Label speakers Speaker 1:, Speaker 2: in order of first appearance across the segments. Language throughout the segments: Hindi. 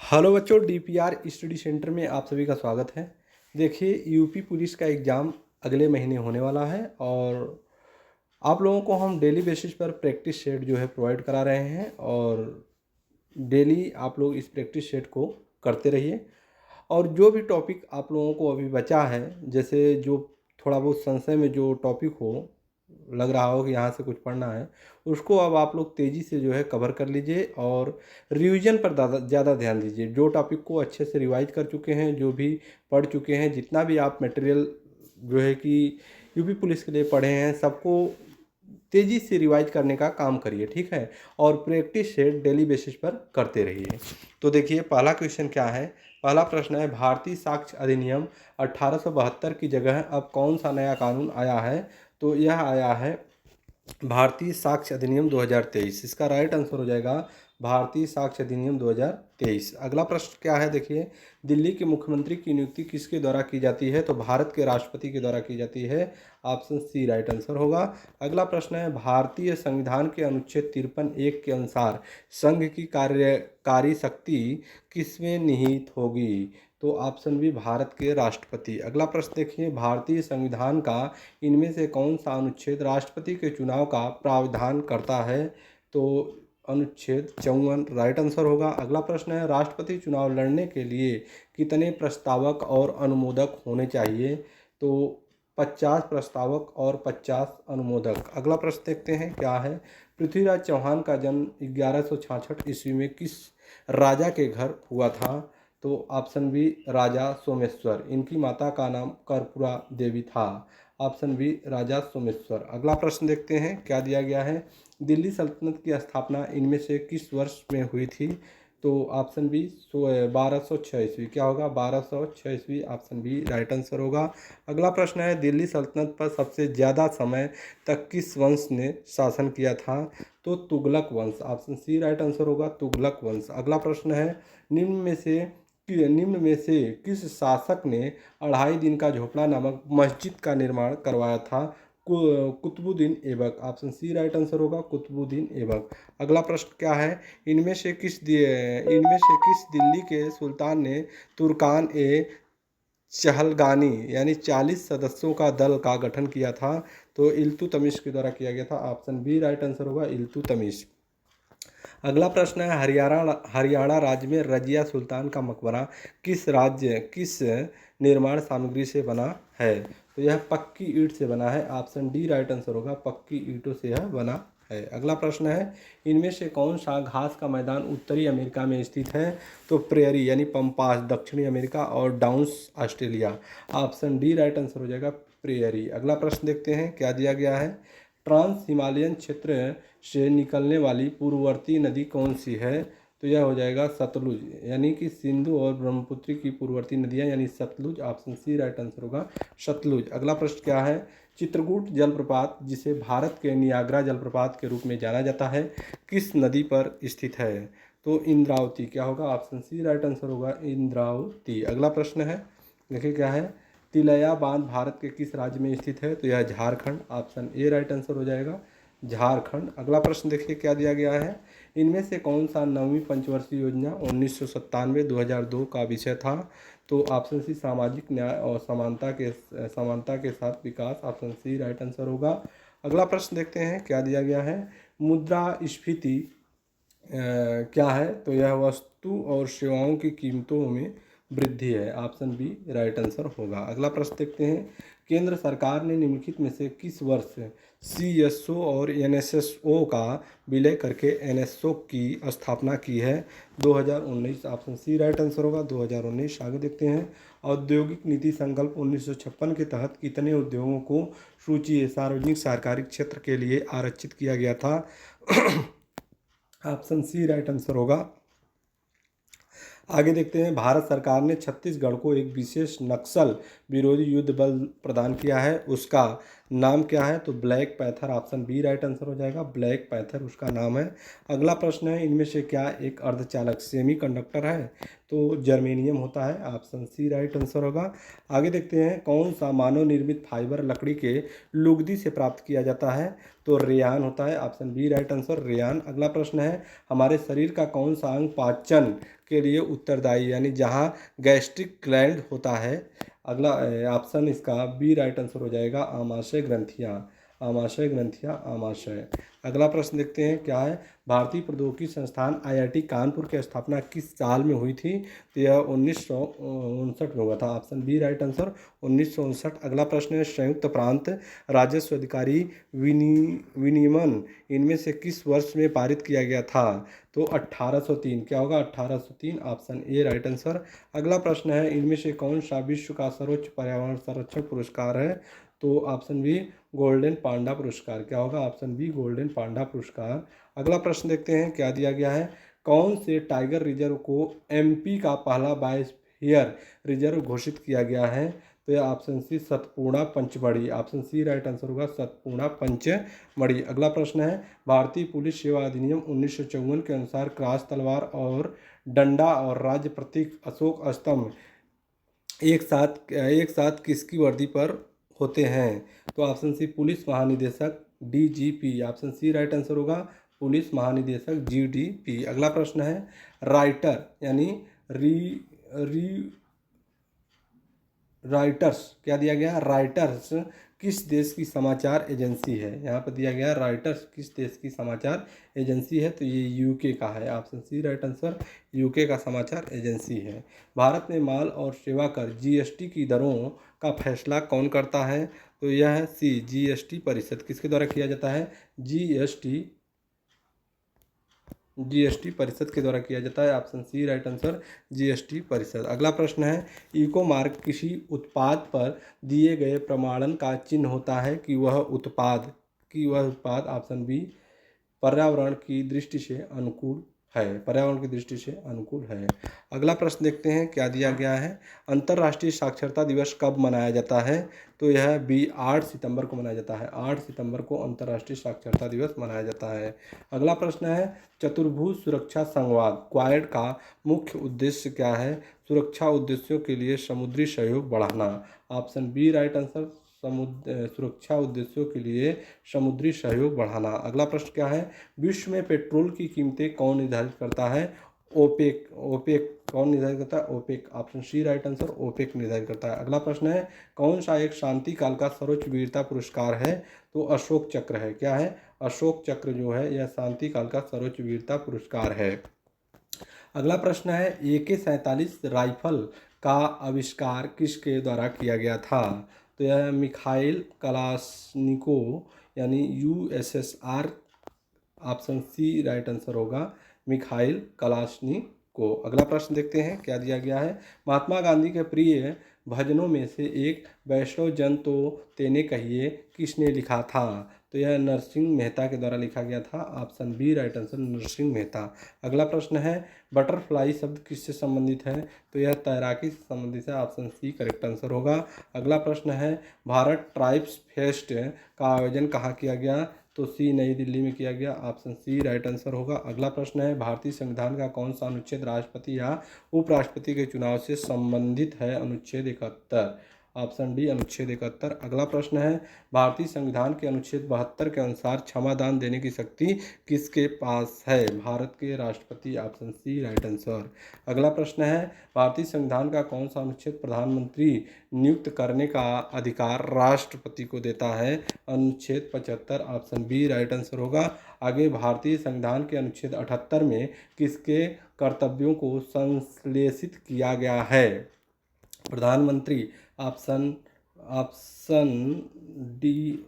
Speaker 1: हेलो बच्चों, डीपीआर स्टडी सेंटर में आप सभी का स्वागत है। देखिए, यूपी पुलिस का एग्ज़ाम अगले महीने होने वाला है और आप लोगों को हम डेली बेसिस पर प्रैक्टिस सेट जो है प्रोवाइड करा रहे हैं और डेली आप लोग इस प्रैक्टिस सेट को करते रहिए। और जो भी टॉपिक आप लोगों को अभी बचा है, जैसे जो थोड़ा बहुत संशय में जो टॉपिक हो, लग रहा हो कि यहाँ से कुछ पढ़ना है, उसको अब आप लोग तेज़ी से जो है कवर कर लीजिए और रिवीजन पर ज़्यादा ध्यान दीजिए। जो टॉपिक को अच्छे से रिवाइज कर चुके हैं, जो भी पढ़ चुके हैं, जितना भी आप मटेरियल जो है कि यूपी पुलिस के लिए पढ़े हैं, सबको तेज़ी से रिवाइज करने का काम करिए, ठीक है। और प्रैक्टिस सेट डेली बेसिस पर करते रहिए। तो देखिए, पहला क्वेश्चन क्या है। पहला प्रश्न है, भारतीय साक्ष्य अधिनियम 1872 की जगह अब कौन सा नया कानून आया है। तो यह आया है भारतीय साक्ष्य अधिनियम 2023। इसका राइट आंसर हो जाएगा भारतीय साक्ष्य अधिनियम 2023। अगला प्रश्न क्या है, देखिए, दिल्ली के मुख्यमंत्री की नियुक्ति किसके द्वारा की जाती है। तो भारत के राष्ट्रपति के द्वारा की जाती है। ऑप्शन सी राइट आंसर होगा। अगला प्रश्न है, भारतीय संविधान के अनुच्छेद 53(1) के अनुसार संघ की कार्यकारी शक्ति किसमें निहित होगी। तो ऑप्शन बी भारत के राष्ट्रपति। अगला प्रश्न देखिए, भारतीय संविधान का इनमें से कौन सा अनुच्छेद राष्ट्रपति के चुनाव का प्रावधान करता है। तो अनुच्छेद 54 राइट आंसर होगा। अगला प्रश्न है, राष्ट्रपति चुनाव लड़ने के लिए कितने प्रस्तावक और अनुमोदक होने चाहिए। तो 50 प्रस्तावक और 50 अनुमोदक। अगला प्रश्न देखते हैं क्या है। पृथ्वीराज चौहान का जन्म 1166 ईस्वी में किस राजा के घर हुआ था। तो ऑप्शन बी राजा सोमेश्वर। इनकी माता का नाम कर्पूरा देवी था। ऑप्शन बी राजा सोमेश्वर। अगला प्रश्न देखते हैं क्या दिया गया है। दिल्ली सल्तनत की स्थापना इनमें से किस वर्ष में हुई थी। तो ऑप्शन बी 1206 ईस्वी। क्या होगा, 1206 ईस्वी। ऑप्शन बी राइट आंसर होगा। अगला प्रश्न है, दिल्ली सल्तनत पर सबसे ज़्यादा समय तक किस वंश ने शासन किया था। तो तुगलक वंश। ऑप्शन सी राइट आंसर होगा, तुगलक वंश। अगला प्रश्न है, निम्न में से किस शासक ने 2.5 दिन का झोपड़ा नामक मस्जिद का निर्माण करवाया था। Qutubuddin Aibak. Option C right answer होगा, कुतुबुद्दीन ऐबक। अगला प्रश्न क्या है, इनमें से किस दिल्ली के सुल्तान ने तुर्कान ए चहलगानी यानी 40 सदस्यों का दल का गठन किया था। तो इल्तुतमिश के द्वारा किया गया था। ऑप्शन बी राइट आंसर होगा, इल्तुतमिश। अगला प्रश्न है, हरियाणा राज्य में रजिया सुल्तान का मकबरा किस निर्माण सामग्री से बना है। तो यह पक्की ईंट से बना है। ऑप्शन डी राइट आंसर होगा, पक्की ईंटों से यह बना है। अगला प्रश्न है, इनमें से कौन सा घास का मैदान उत्तरी अमेरिका में स्थित है। तो प्रेयरी यानी पंपास दक्षिणी अमेरिका और downs Australia. Option D right answer हो जाएगा, प्रेयरी। अगला प्रश्न देखते हैं क्या दिया गया है। ट्रांस हिमालयन क्षेत्र से निकलने वाली पूर्ववर्ती नदी कौन सी है। तो यह हो जाएगा सतलुज। यानी कि सिंधु और ब्रह्मपुत्र की पूर्ववर्ती नदियां यानी Sutlej. Option C right answer होगा, सतलुज। अगला प्रश्न क्या है, चित्रकूट जलप्रपात जिसे भारत के नियाग्रा जलप्रपात के रूप में जाना जाता है, किस नदी पर स्थित है। तो इंद्रावती। क्या होगा, ऑप्शन सी राइट आंसर होगा, इंद्रावती। अगला प्रश्न है, देखिए क्या है, तिलैया बांध भारत के किस राज्य में स्थित है। तो यह Jharkhand. Option A right answer हो जाएगा, झारखंड। अगला प्रश्न देखिए क्या दिया गया है। इनमें से कौन सा 9वीं पंचवर्षीय योजना 1997-2002 का विषय था। तो ऑप्शन सी सामाजिक न्याय और समानता के साथ विकास। ऑप्शन सी राइट आंसर होगा। अगला प्रश्न देखते हैं क्या दिया गया है। मुद्रास्फीति क्या है। तो यह वस्तु और सेवाओं की कीमतों में वृद्धि है। ऑप्शन बी राइट आंसर होगा। अगला प्रश्न देखते हैं, केंद्र सरकार ने निम्नलिखित में से किस वर्ष सीएसओ और एनएसएसओ का विलय करके एनएसओ की स्थापना की है। 2019। ऑप्शन सी राइट आंसर होगा, 2019। आगे देखते हैं, औद्योगिक नीति संकल्प 1956 के तहत कितने उद्योगों को सूची सार्वजनिक सहकारी क्षेत्र के लिए आरक्षित किया गया था। ऑप्शन सी राइट आंसर होगा। आगे देखते हैं, भारत सरकार ने छत्तीसगढ़ को एक विशेष नक्सल विरोधी युद्ध बल प्रदान किया है। उसका नाम क्या है? तो ब्लैक पैथर, ऑप्शन बी राइट आंसर हो जाएगा, ब्लैक पैथर उसका नाम है। अगला प्रश्न है, इनमें से क्या एक अर्धचालक सेमीकंडक्टर है? तो जर्मेनियम होता है, ऑप्शन सी राइट आंसर होगा। आगे देखते हैं, कौन सा मानव निर्मित फाइबर लकड़ी के लुगदी से प्राप्त किया जाता है? तो रेयान होता है, option B right answer, rayon. अगला प्रश्न है, हमारे शरीर का कौन सा अंग पाचन के लिए उत्तरदायी, यानी जहाँ गैस्ट्रिक ग्लैंड होता है? अगला ऑप्शन इसका बी राइट आंसर हो जाएगा, आमाशय ग्रंथियाँ, आमाशय ग्रंथियाँ, आमाशय। अगला प्रश्न देखते हैं, क्या है? भारतीय प्रौद्योगिकी संस्थान आईआईटी कानपुर की स्थापना किस साल में हुई थी? तो यह 1959 में हुआ था, ऑप्शन बी राइट आंसर, 1959। अगला प्रश्न है, संयुक्त प्रांत राजस्व अधिकारी विनियमन इनमें से किस वर्ष में पारित किया गया था? तो 1803, क्या होगा? 1803, ऑप्शन ए राइट आंसर। अगला प्रश्न है, इनमें से कौन सा विश्व का सर्वोच्च पर्यावरण संरक्षण पुरस्कार है? तो ऑप्शन बी गोल्डन पांडा पुरस्कार, क्या होगा? ऑप्शन बी गोल्डन पांडा पुरस्कार। अगला प्रश्न देखते हैं, क्या दिया गया है? कौन से टाइगर रिजर्व को एमपी का पहला बायोस्फीयर रिजर्व घोषित किया गया है? तो यह option C Satpura Pachmarhi, option C right answer होगा, सतपुड़ा पंचमढ़ी। अगला प्रश्न है, भारतीय पुलिस सेवा अधिनियम 1954 के अनुसार क्रॉस तलवार और डंडा और राज्य प्रतीक अशोक स्तंभ एक साथ किसकी वर्दी पर होते हैं? तो ऑप्शन सी पुलिस महानिदेशक, DGP, option C right answer होगा, पुलिस महानिदेशक, जीडीपी। अगला प्रश्न है, राइटर यानी री री राइटर्स, क्या दिया गया? राइटर्स किस देश की समाचार एजेंसी है? यहाँ पर दिया गया राइटर्स किस देश की समाचार एजेंसी है? तो ये यूके का है, option C right answer, UK का समाचार एजेंसी है। भारत में माल और सेवा कर जीएसटी की दरों का फैसला कौन करता है? तो यह है सी जीएसटी परिषद, किसके द्वारा किया जाता है? जीएसटी परिषद के द्वारा किया जाता है, option C right answer, GST परिषद। अगला प्रश्न है, इको मार्क किसी उत्पाद पर दिए गए प्रमाणन का चिन्ह होता है कि वह उत्पाद ऑप्शन बी पर्यावरण की दृष्टि से अनुकूल है, पर्यावरण की दृष्टि से अनुकूल है। अगला प्रश्न देखते हैं, क्या दिया गया है? अंतर्राष्ट्रीय साक्षरता दिवस कब मनाया जाता है? तो यह भी 8 सितंबर को मनाया जाता है, 8 सितंबर को अंतर्राष्ट्रीय साक्षरता दिवस मनाया जाता है। अगला प्रश्न है, चतुर्भुज सुरक्षा संवाद क्वाड का मुख्य उद्देश्य क्या है? सुरक्षा उद्देश्यों के लिए समुद्री सहयोग बढ़ाना, ऑप्शन बी राइट आंसर, सुरक्षा उद्देश्यों के लिए समुद्री सहयोग बढ़ाना। अगला प्रश्न क्या है? विश्व में पेट्रोल की कीमतें कौन निर्धारित करता है? ओपेक, ओपेक कौन निर्धारित करता है? OPEC, option C right answer, OPEC निर्धारित करता है। अगला प्रश्न है, कौन सा एक शांति काल का सर्वोच्च वीरता पुरस्कार है? तो अशोक चक्र है, क्या है? अशोक चक्र जो है यह शांति काल का सर्वोच्च वीरता पुरस्कार है। अगला प्रश्न है, AK-47 राइफल का आविष्कार किसके द्वारा किया गया था? तो यह मिखाइल कलाश्निकोव यानी USSR, option C right answer होगा, मिखाइल कलाश्निकोव। अगला प्रश्न देखते हैं, क्या दिया गया है? महात्मा गांधी के प्रिय भजनों में से एक वैष्णव जन तो तेने कहिए किसने लिखा था? तो यह नरसिंह मेहता के द्वारा लिखा गया था, option B right answer, Narsinh Mehta. अगला प्रश्न है, बटरफ्लाई शब्द किससे संबंधित है? तो यह तैराकी से संबंधित है, ऑप्शन सी करेक्ट आंसर होगा। अगला प्रश्न है, भारत ट्राइब्स फेस्ट का आयोजन कहाँ किया गया? तो सी नई दिल्ली में किया गया, ऑप्शन सी राइट आंसर होगा। अगला प्रश्न है, भारतीय संविधान का कौन सा अनुच्छेद राष्ट्रपति या उपराष्ट्रपति के चुनाव से संबंधित है? अनुच्छेद 71, ऑप्शन डी अनुच्छेद 71। अगला प्रश्न है, भारतीय संविधान के अनुच्छेद 72 के अनुसार क्षमादान देने की शक्ति किसके पास है? भारत के राष्ट्रपति, ऑप्शन सी राइट आंसर। अगला प्रश्न है, भारतीय संविधान का कौन सा अनुच्छेद प्रधानमंत्री नियुक्त करने का अधिकार राष्ट्रपति को देता है? अनुच्छेद 75, ऑप्शन बी राइट आंसर होगा। आगे, भारतीय संविधान के अनुच्छेद 78 में किसके कर्तव्यों को संश्लेषित किया गया है? प्रधानमंत्री, ऑप्शन डी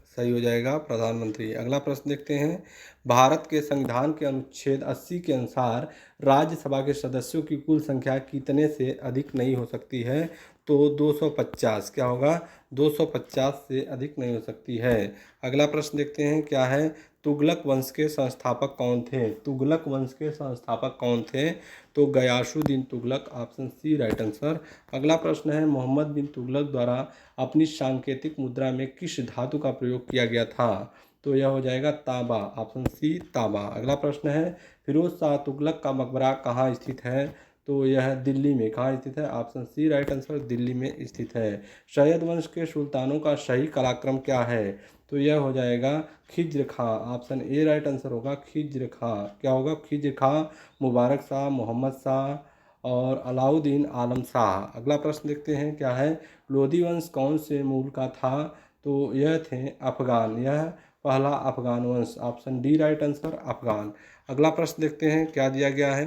Speaker 1: सही हो जाएगा, प्रधानमंत्री। अगला प्रश्न देखते हैं, भारत के संविधान के अनुच्छेद 80 के अनुसार राज्यसभा के सदस्यों की कुल संख्या कितने से अधिक नहीं हो सकती है? तो 250 क्या होगा, 250 से अधिक नहीं हो सकती है। अगला प्रश्न देखते हैं क्या है, तुगलक वंश के संस्थापक कौन थे? तुगलक वंश के संस्थापक कौन थे? तो Ghiyasuddin Tughlaq, option C right answer. अगला प्रश्न है, मोहम्मद बिन तुगलक द्वारा अपनी सांकेतिक मुद्रा में किस धातु का प्रयोग किया गया था? तो यह हो जाएगा तांबा, ऑप्शन सी तांबा। अगला प्रश्न है, फिरोज शाह तुगलक का मकबरा कहाँ स्थित है? तो यह दिल्ली में कहाँ स्थित है? Option C right answer, Delhi में स्थित है। सैयद वंश के सुल्तानों का सही कालक्रम क्या है? तो यह हो जाएगा खिज्र खां, ऑप्शन ए राइट आंसर होगा, खिज्र खां। क्या होगा? खिज्र खां, मुबारक शाह, मोहम्मद शाह और अलाउद्दीन आलम शाह। अगला प्रश्न देखते हैं क्या है, लोधी वंश कौन से मूल का था? तो यह थे अफगान, यह पहला अफगान वंश, option D right answer, Afghan. अगला प्रश्न देखते हैं क्या दिया गया है,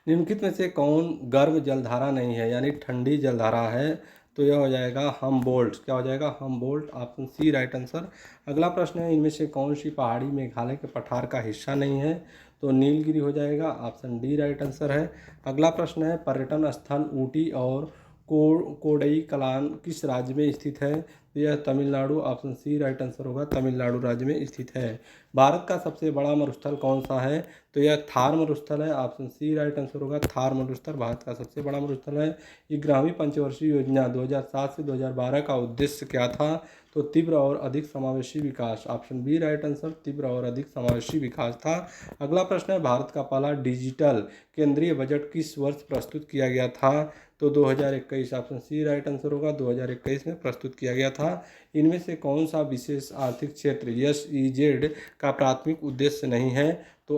Speaker 1: निम्नलिखित में से कौन गर्म जलधारा नहीं है, यानी ठंडी जलधारा है? तो यह हो जाएगा हमबोल्ट। क्या हो जाएगा? Humboldt, option C right answer. अगला प्रश्न है, इनमें से कौन सी पहाड़ी मेघालय के पठार का हिस्सा नहीं है? तो नीलगिरी हो जाएगा, ऑप्शन डी राइट आंसर है। अगला प्रश्न है, पर्यटन स्थल ऊटी और कोडई कलान किस राज्य में स्थित है? तो यह Tamil Nadu, option C right answer होगा, तमिलनाडु राज्य में स्थित है। भारत का सबसे बड़ा मरुस्थल कौन सा है? तो यह थार मरुस्थल है, ऑप्शन सी राइट आंसर होगा, थार मरुस्थल भारत का सबसे बड़ा मरुस्थल है। 11वीं पंचवर्षीय योजना 2007 से 2012 का उद्देश्य क्या था? तो तीव्र और अधिक समावेशी विकास, ऑप्शन बी राइट आंसर, तीव्र और अधिक समावेशी विकास था। अगला प्रश्न है, भारत का पहला डिजिटल केंद्रीय बजट किस वर्ष प्रस्तुत किया गया था? तो 2021, ऑप्शन सी राइट आंसर होगा, 2021 में प्रस्तुत किया गया था। इनमें से कौन सा विशेष आर्थिक क्षेत्र SEZ का प्राथमिक उद्देश्य नहीं है? तो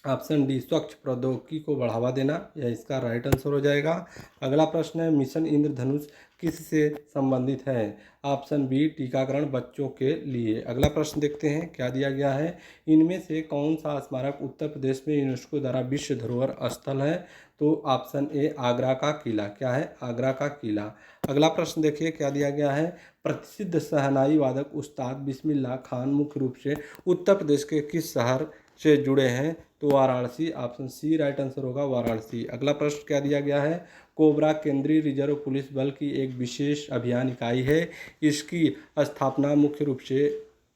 Speaker 1: ऑप्शन डी स्वच्छ प्रौद्योगिकी को बढ़ावा देना, यह इसका राइट आंसर हो जाएगा। अगला प्रश्न है, मिशन इंद्रधनुष किससे संबंधित है? ऑप्शन बी टीकाकरण बच्चों के लिए। अगला प्रश्न देखते हैं क्या दिया गया है, इनमें से कौन सा स्मारक उत्तर प्रदेश में यूनेस्को द्वारा विश्व धरोहर स्थल है? तो ऑप्शन ए आगरा का किला। क्या है? आगरा का किला। अगला प्रश्न देखिए क्या दिया गया है, प्रसिद्ध शहनाई वादक उस्ताद बिस्मिल्लाह खान मुख्य रूप से उत्तर प्रदेश के किस शहर से जुड़े हैं? तो Varanasi, option C right answer होगा, वाराणसी। अगला प्रश्न क्या दिया गया है, कोबरा केंद्रीय रिजर्व पुलिस बल की एक विशेष अभियान इकाई है, इसकी स्थापना मुख्य रूप से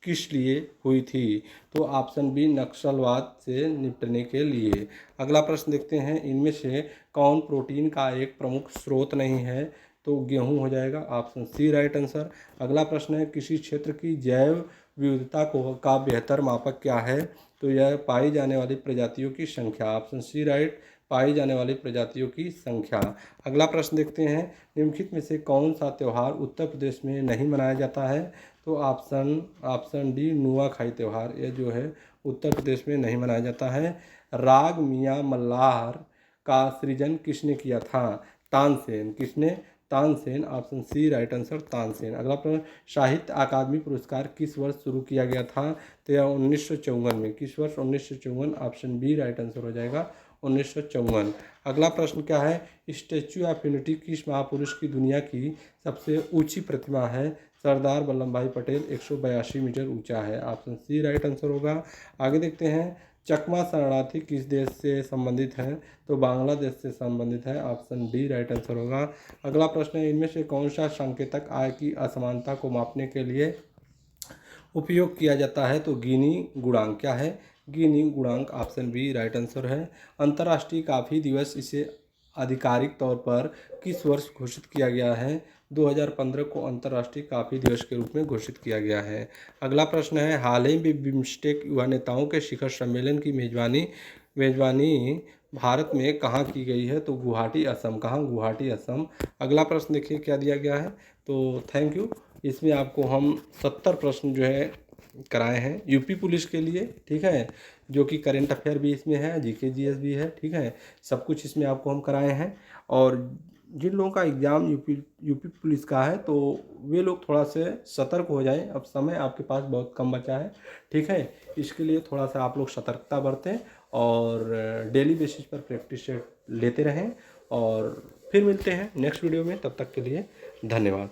Speaker 1: किस लिए हुई थी? तो ऑप्शन बी नक्सलवाद से निपटने के लिए। अगला प्रश्न देखते हैं, इनमें से कौन प्रोटीन का एक प्रमुख स्रोत नहीं है? तो गेहूं हो जाएगा, ऑप्शन सी राइट आंसर। अगला प्रश्न है, किसी क्षेत्र की जैव विविधता का बेहतर मापक क्या है? तो यह पाई जाने वाली प्रजातियों की संख्या, ऑप्शन सी राइट, पाई जाने वाली प्रजातियों की संख्या। अगला प्रश्न देखते हैं, निम्नलिखित में से कौन सा त्यौहार उत्तर प्रदेश में नहीं मनाया जाता है? तो ऑप्शन डी नुआखाई त्यौहार, यह जो है उत्तर प्रदेश में नहीं मनाया जाता है। राग मियाँ मल्हार का सृजन किसने किया था? तानसेन। किसने? Tansen, option C right answer, Tansen. अगला प्रश्न, साहित्य अकादमी पुरस्कार किस वर्ष शुरू किया गया था? तो यह 1954 में। किस वर्ष? 1954, ऑप्शन बी राइट आंसर हो जाएगा, 1954। अगला प्रश्न क्या है, स्टैच्यू ऑफ यूनिटी किस महापुरुष की दुनिया की सबसे ऊंची प्रतिमा है? सरदार वल्लभ भाई पटेल, 182 मीटर ऊंचा है, ऑप्शन सी राइट आंसर होगा। आगे देखते हैं, चकमा शरणार्थी किस देश से संबंधित है? तो बांग्लादेश से संबंधित है, ऑप्शन डी राइट आंसर होगा। अगला प्रश्न है, इनमें से कौन सा संकेतक आय की असमानता को मापने के लिए उपयोग किया जाता है? तो गिनी गुणांक। क्या है? गिनी गुणांक, ऑप्शन बी राइट आंसर है। अंतर्राष्ट्रीय कॉफी दिवस इसे आधिकारिक तौर पर किस वर्ष घोषित किया गया है? 2015 को अंतर्राष्ट्रीय कॉफी दिवस के रूप में घोषित किया गया है। अगला प्रश्न है, हाल ही में बिम्स्टेक युवा नेताओं के शिखर सम्मेलन की मेजबानी भारत में कहाँ की गई है? तो गुवाहाटी असम। कहाँ? गुवाहाटी असम। अगला प्रश्न देखिए क्या दिया गया है, तो थैंक यू। इसमें आपको हम 70 प्रश्न जो है कराए हैं यूपी पुलिस के लिए, ठीक है, जो कि करेंट अफेयर भी इसमें है, जीके जीएस भी है, ठीक है, सब कुछ इसमें आपको हम कराए हैं। और जिन लोगों का एग्ज़ाम यूपी पुलिस का है तो वे लोग थोड़ा से सतर्क हो जाएं, अब समय आपके पास बहुत कम बचा है, ठीक है, इसके लिए थोड़ा सा आप लोग सतर्कता बरतें और डेली बेसिस पर प्रैक्टिस लेते रहें। और फिर मिलते हैं नेक्स्ट वीडियो में, तब तक के लिए धन्यवाद।